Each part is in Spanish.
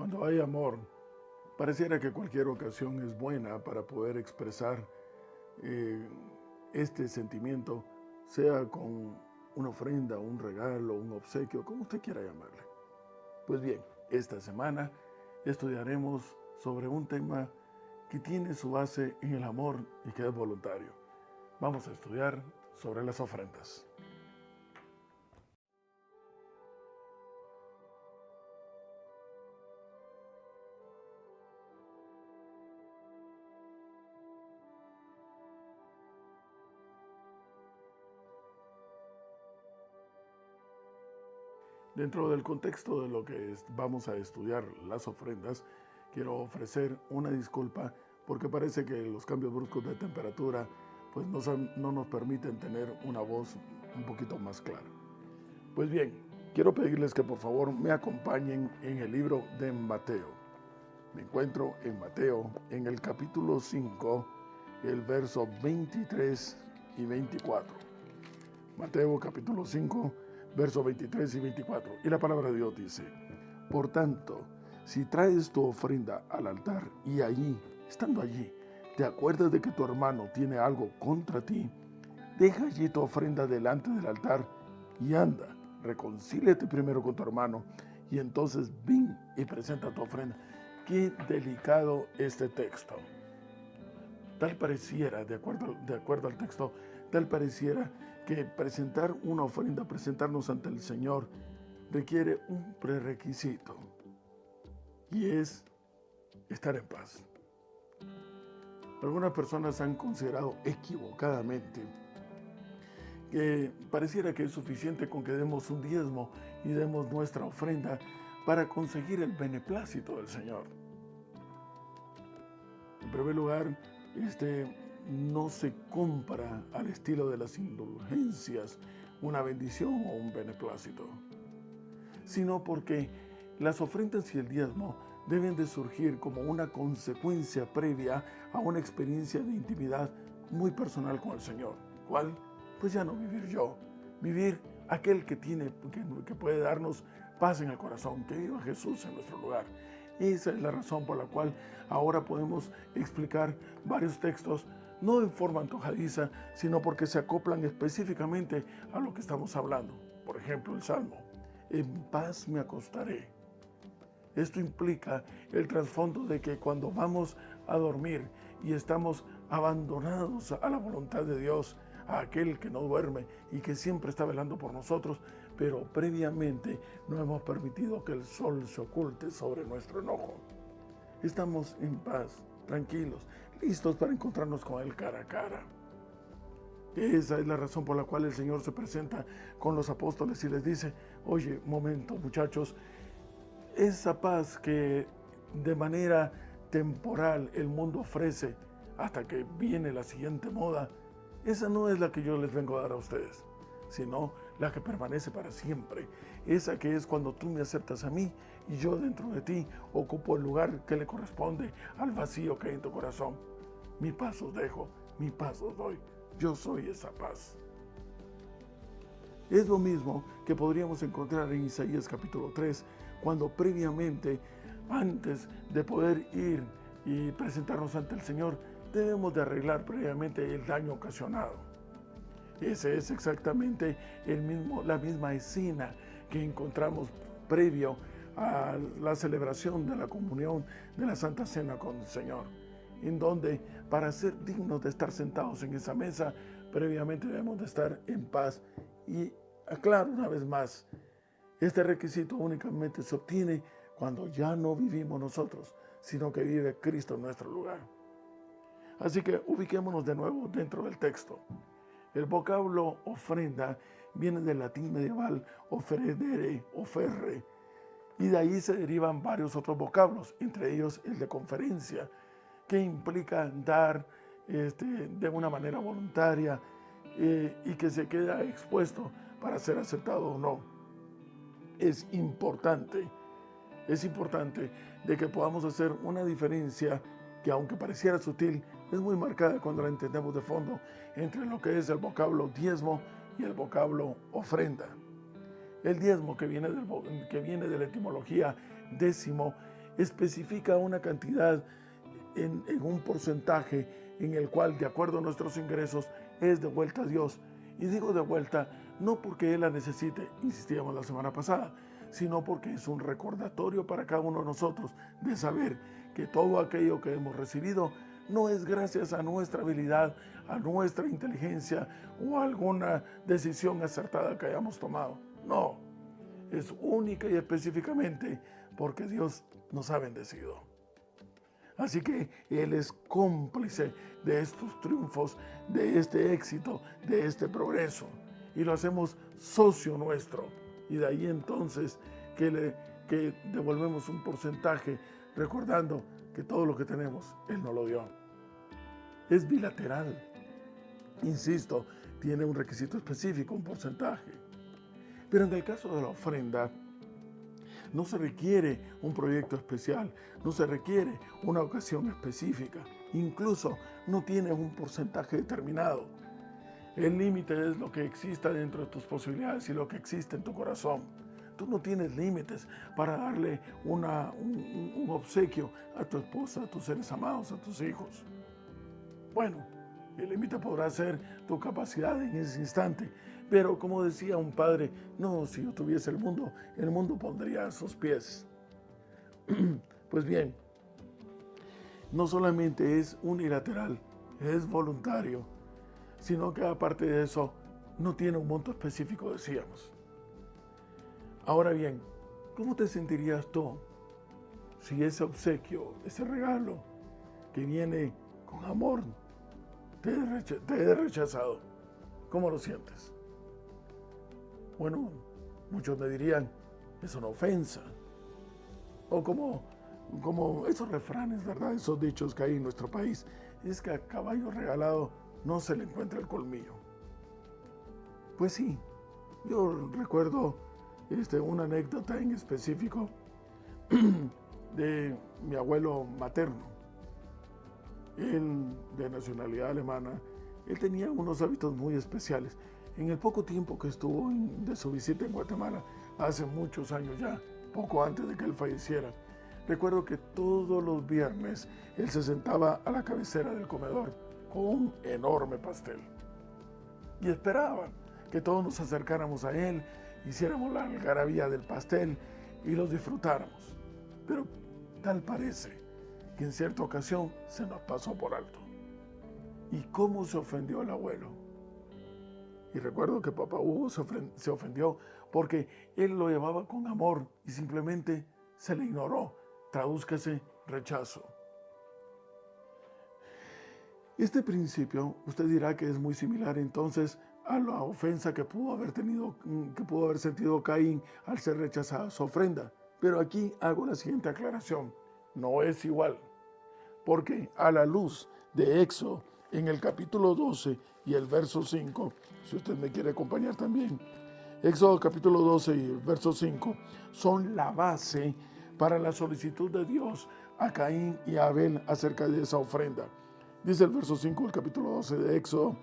Cuando hay amor, pareciera que cualquier ocasión es buena para poder expresar eh, este sentimiento, sea con una ofrenda, un regalo, un obsequio, como usted quiera llamarle. Pues bien, esta semana estudiaremos sobre un tema que tiene su base en el amor y que es voluntario. Vamos a estudiar sobre las ofrendas. Dentro del contexto de lo que vamos a estudiar, las ofrendas, quiero ofrecer una disculpa porque parece que los cambios bruscos de temperatura pues no nos permiten tener una voz un poquito más clara. Pues bien, quiero pedirles que por favor me acompañen en el libro de Mateo. Me encuentro en Mateo, en el capítulo 5, el verso 23 y 24. Mateo capítulo 5, versos 23 y 24. Y la palabra de Dios dice: por tanto, si traes tu ofrenda al altar y allí, estando allí, te acuerdas de que tu hermano tiene algo contra ti, deja allí tu ofrenda delante del altar y anda, reconcíliate primero con tu hermano y entonces ven y presenta tu ofrenda. Qué delicado este texto. Tal pareciera, de acuerdo al texto, tal pareciera que presentar una ofrenda, presentarnos ante el Señor, requiere un prerequisito, y es estar en paz. Algunas personas han considerado equivocadamente que pareciera que es suficiente con que demos un diezmo y demos nuestra ofrenda para conseguir el beneplácito del Señor. En primer lugar, no se compra al estilo de las indulgencias una bendición o un beneplácito, sino porque las ofrendas y el diezmo deben de surgir como una consecuencia previa a una experiencia de intimidad muy personal con el Señor. ¿Cuál? Pues ya no vivir yo, vivir aquel que puede darnos paz en el corazón, que viva Jesús en nuestro lugar. Esa es la razón por la cual ahora podemos explicar varios textos, no en forma antojadiza, sino porque se acoplan específicamente a lo que estamos hablando. Por ejemplo, el Salmo: en paz me acostaré. Esto implica el trasfondo de que cuando vamos a dormir y estamos abandonados a la voluntad de Dios, a aquel que no duerme y que siempre está velando por nosotros, pero previamente no hemos permitido que el sol se oculte sobre nuestro enojo. Estamos en paz, tranquilos, listos para encontrarnos con Él cara a cara. Esa es la razón por la cual el Señor se presenta con los apóstoles y les dice: oye, momento muchachos, esa paz que de manera temporal el mundo ofrece hasta que viene la siguiente moda, esa no es la que yo les vengo a dar a ustedes, sino la que permanece para siempre. Esa que es cuando tú me aceptas a mí y yo dentro de ti ocupo el lugar que le corresponde al vacío que hay en tu corazón. Mi paz os dejo, mi paz os doy. Yo soy esa paz. Es lo mismo que podríamos encontrar en Isaías capítulo 3, cuando previamente, antes de poder ir y presentarnos ante el Señor, debemos de arreglar previamente el daño ocasionado. Ese es exactamente la misma escena que encontramos previo a la celebración de la comunión de la Santa Cena con el Señor, en donde para ser dignos de estar sentados en esa mesa, previamente debemos de estar en paz. Y aclaro una vez más, este requisito únicamente se obtiene cuando ya no vivimos nosotros, sino que vive Cristo en nuestro lugar. Así que ubiquémonos de nuevo dentro del texto. El vocablo ofrenda viene del latín medieval ofredere, oferre, y de ahí se derivan varios otros vocablos, entre ellos el de conferencia, que implica dar de una manera voluntaria y que se queda expuesto para ser aceptado o no. Es importante de que podamos hacer una diferencia que, aunque pareciera sutil, es muy marcada cuando la entendemos de fondo, entre lo que es el vocablo diezmo y el vocablo ofrenda. El diezmo, que viene de la etimología décimo, especifica una cantidad en un porcentaje en el cual, de acuerdo a nuestros ingresos, es de vuelta a Dios. Y digo de vuelta no porque Él la necesite, insistíamos la semana pasada, sino porque es un recordatorio para cada uno de nosotros de saber que todo aquello que hemos recibido no es gracias a nuestra habilidad, a nuestra inteligencia o a alguna decisión acertada que hayamos tomado. No, es única y específicamente porque Dios nos ha bendecido. Así que Él es cómplice de estos triunfos, de este éxito, de este progreso. Y lo hacemos socio nuestro. Y de ahí entonces que devolvemos un porcentaje recordando que todo lo que tenemos Él nos lo dio. Es bilateral. Insisto, tiene un requisito específico, un porcentaje. Pero en el caso de la ofrenda, no se requiere un proyecto especial, no se requiere una ocasión específica, incluso no tiene un porcentaje determinado. El límite es lo que exista dentro de tus posibilidades y lo que existe en tu corazón. Tú no tienes límites para darle un obsequio a tu esposa, a tus seres amados, a tus hijos. Bueno, el límite podrá ser tu capacidad en ese instante, pero como decía un padre, no, si yo tuviese el mundo pondría a sus pies. Pues bien, no solamente es unilateral, es voluntario, sino que aparte de eso, no tiene un monto específico, decíamos. Ahora bien, ¿cómo te sentirías tú si ese obsequio, ese regalo que viene con amor, te he rechazado? ¿Cómo lo sientes? Bueno, muchos me dirían, es una ofensa. O como esos refranes, ¿verdad? Esos dichos que hay en nuestro país. Es que a caballo regalado no se le encuentra el colmillo. Pues sí, yo recuerdo una anécdota en específico de mi abuelo materno. Él, de nacionalidad alemana, él tenía unos hábitos muy especiales. En el poco tiempo que estuvo de su visita en Guatemala, hace muchos años ya, poco antes de que él falleciera, recuerdo que todos los viernes él se sentaba a la cabecera del comedor con un enorme pastel y esperaba que todos nos acercáramos a él, hiciéramos la algarabía del pastel y los disfrutáramos. Pero tal parece que en cierta ocasión se nos pasó por alto. ¿Y cómo se ofendió el abuelo? Y recuerdo que papá Hugo se ofendió porque él lo llevaba con amor y simplemente se le ignoró. Tradúzcase rechazo. Este principio, usted dirá que es muy similar entonces a la ofensa que pudo haber sentido Caín al ser rechazada su ofrenda. Pero aquí hago la siguiente aclaración. No es igual. Porque a la luz de Éxodo, en el capítulo 12 y el verso 5, si usted me quiere acompañar también, Éxodo capítulo 12 y el verso 5 son la base para la solicitud de Dios a Caín y a Abel acerca de esa ofrenda. Dice el verso 5 del capítulo 12 de Éxodo,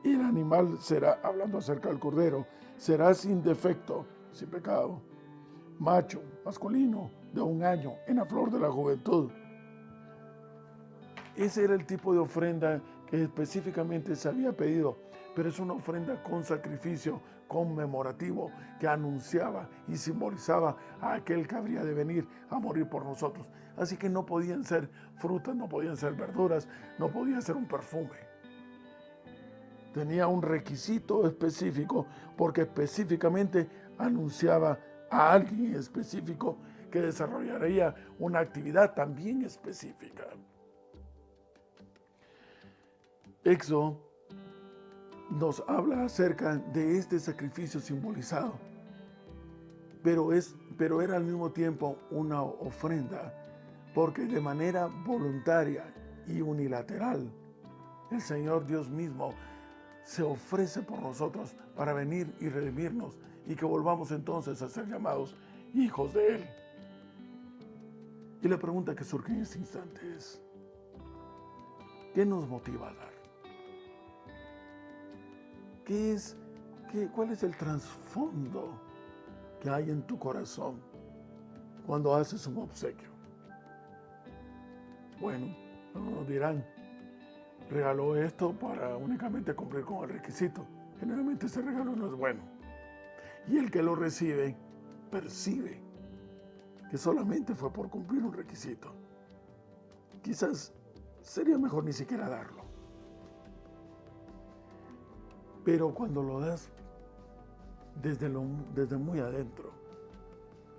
y el animal será, hablando acerca del cordero, será sin defecto, sin pecado, macho, masculino, de 1 año, en la flor de la juventud. Ese era el tipo de ofrenda que específicamente se había pedido, pero es una ofrenda con sacrificio conmemorativo que anunciaba y simbolizaba a aquel que habría de venir a morir por nosotros. Así que no podían ser frutas, no podían ser verduras, no podía ser un perfume. Tenía un requisito específico porque específicamente anunciaba a alguien específico que desarrollaría una actividad también específica. Éxodo nos habla acerca de este sacrificio simbolizado, pero era al mismo tiempo una ofrenda, porque de manera voluntaria y unilateral, el Señor Dios mismo se ofrece por nosotros para venir y redimirnos y que volvamos entonces a ser llamados hijos de Él. Y la pregunta que surge en este instante es, ¿qué nos motiva a dar? ¿Cuál es el trasfondo que hay en tu corazón cuando haces un obsequio? Bueno, nos dirán, regaló esto para únicamente cumplir con el requisito. Generalmente ese regalo no es bueno. Y el que lo recibe, percibe que solamente fue por cumplir un requisito. Quizás sería mejor ni siquiera darlo. Pero cuando lo das desde muy adentro,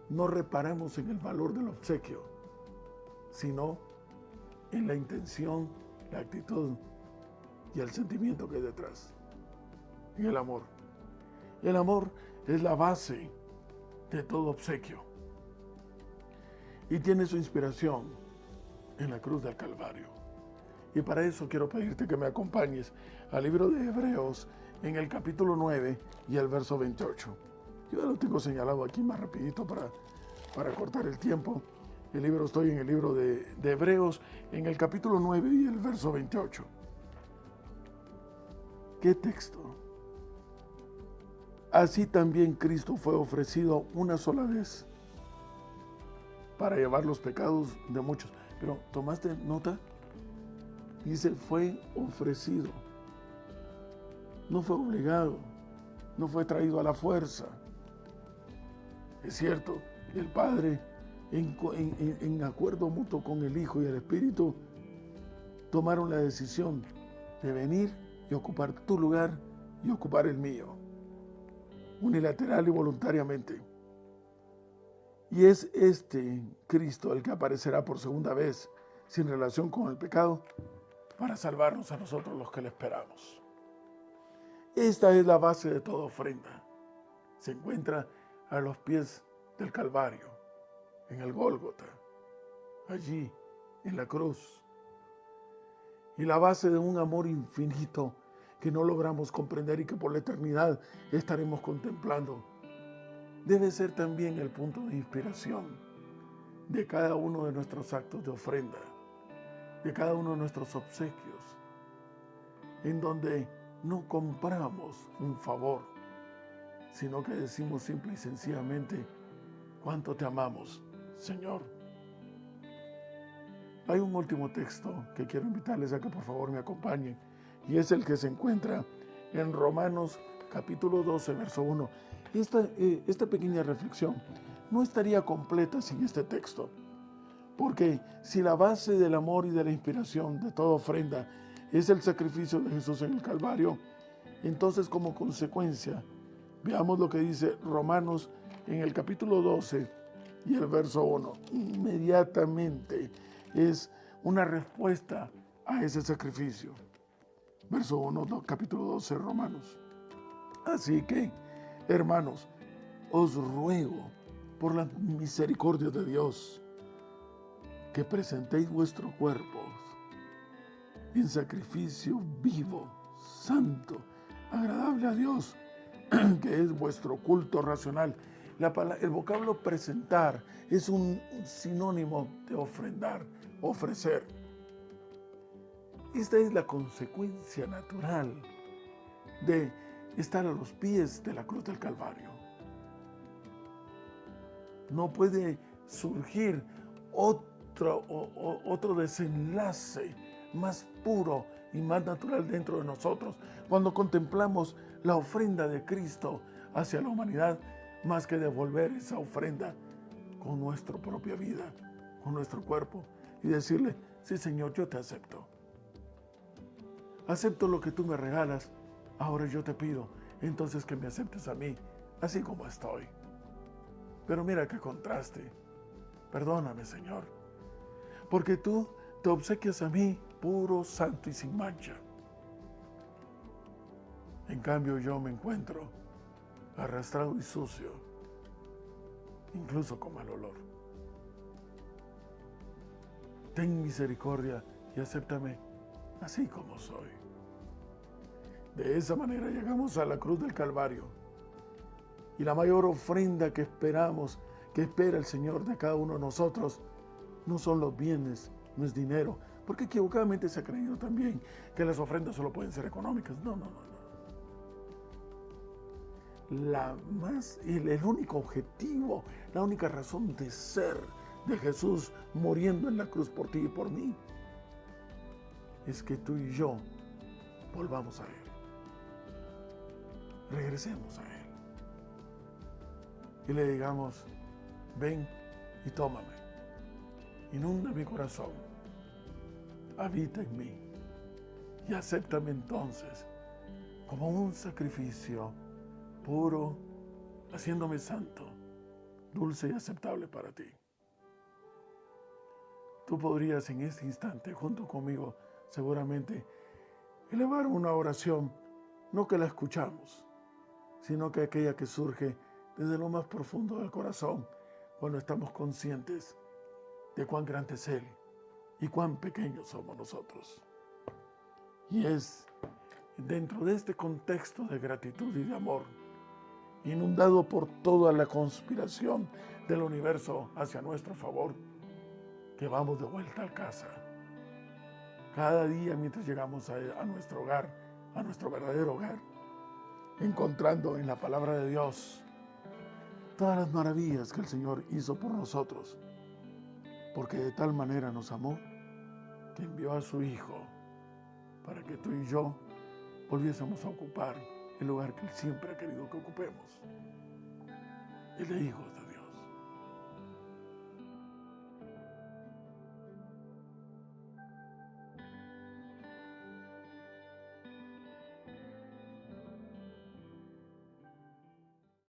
no reparamos en el valor del obsequio, sino en la intención, la actitud y el sentimiento que hay detrás. En el amor. El amor es la base de todo obsequio y tiene su inspiración en la cruz del Calvario. Y para eso quiero pedirte que me acompañes al libro de Hebreos en el capítulo 9 y el verso 28. Yo ya lo tengo señalado aquí más rapidito para cortar el tiempo. Estoy en el libro de Hebreos en el capítulo 9 y el verso 28. ¿Qué texto? Así también Cristo fue ofrecido una sola vez para llevar los pecados de muchos. Pero, ¿tomaste nota? Dice, fue ofrecido. No fue obligado. No fue traído a la fuerza. Es cierto, el Padre, en acuerdo mutuo con el Hijo y el Espíritu, tomaron la decisión de venir y ocupar tu lugar y ocupar el mío, unilateral y voluntariamente. Y es este Cristo el que aparecerá por segunda vez, sin relación con el pecado, para salvarnos a nosotros los que le esperamos. Esta es la base de toda ofrenda. Se encuentra a los pies del Calvario, en el Gólgota, allí, en la cruz. Y la base de un amor infinito que no logramos comprender y que por la eternidad estaremos contemplando, debe ser también el punto de inspiración de cada uno de nuestros actos de ofrenda, de cada uno de nuestros obsequios, en donde no compramos un favor, sino que decimos simple y sencillamente, cuánto te amamos, Señor. Hay un último texto que quiero invitarles a que por favor me acompañen, y es el que se encuentra en Romanos capítulo 12, verso 1. Esta pequeña reflexión no estaría completa sin este texto, porque si la base del amor y de la inspiración de toda ofrenda es el sacrificio de Jesús en el Calvario, entonces como consecuencia, veamos lo que dice Romanos en el capítulo 12 y el verso 1. Inmediatamente es una respuesta a ese sacrificio. Verso 1, capítulo 12, Romanos. Así que, hermanos, os ruego por la misericordia de Dios que presentéis vuestros cuerpos en sacrificio vivo, santo, agradable a Dios, que es vuestro culto racional. El vocablo presentar es un sinónimo de ofrendar, ofrecer. Esta es la consecuencia natural de estar a los pies de la cruz del Calvario. No puede surgir otro desenlace más puro y más natural dentro de nosotros cuando contemplamos la ofrenda de Cristo hacia la humanidad, más que devolver esa ofrenda con nuestra propia vida, con nuestro cuerpo, y decirle, sí Señor, yo te acepto. Acepto lo que tú me regalas, ahora yo te pido, entonces que me aceptes a mí, así como estoy. Pero mira qué contraste. Perdóname, Señor, porque tú te obsequias a mí puro, santo y sin mancha. En cambio yo me encuentro arrastrado y sucio, incluso con mal olor. Ten misericordia y acéptame así como soy. De esa manera llegamos a la cruz del Calvario. Y la mayor ofrenda que esperamos, que espera el Señor de cada uno de nosotros, no son los bienes, no es dinero. Porque equivocadamente se ha creído también que las ofrendas solo pueden ser económicas. No. El único objetivo, la única razón de ser de Jesús muriendo en la cruz por ti y por mí, es que tú y yo volvamos a Él. Regresemos a Él. Y le digamos, ven y tómame. Inunda mi corazón. Habita en mí. Y acéptame entonces como un sacrificio puro, haciéndome santo, dulce y aceptable para ti. Tú podrías en este instante, junto conmigo, seguramente, elevar una oración, no que la escuchamos, sino que aquella que surge desde lo más profundo del corazón, cuando estamos conscientes de cuán grande es Él y cuán pequeños somos nosotros. Y es dentro de este contexto de gratitud y de amor, inundado por toda la conspiración del universo hacia nuestro favor, que vamos de vuelta a casa. Cada día mientras llegamos a nuestro hogar, a nuestro verdadero hogar, encontrando en la palabra de Dios todas las maravillas que el Señor hizo por nosotros, porque de tal manera nos amó que envió a su Hijo para que tú y yo volviésemos a ocupar el lugar que Él siempre ha querido que ocupemos, el de hijos de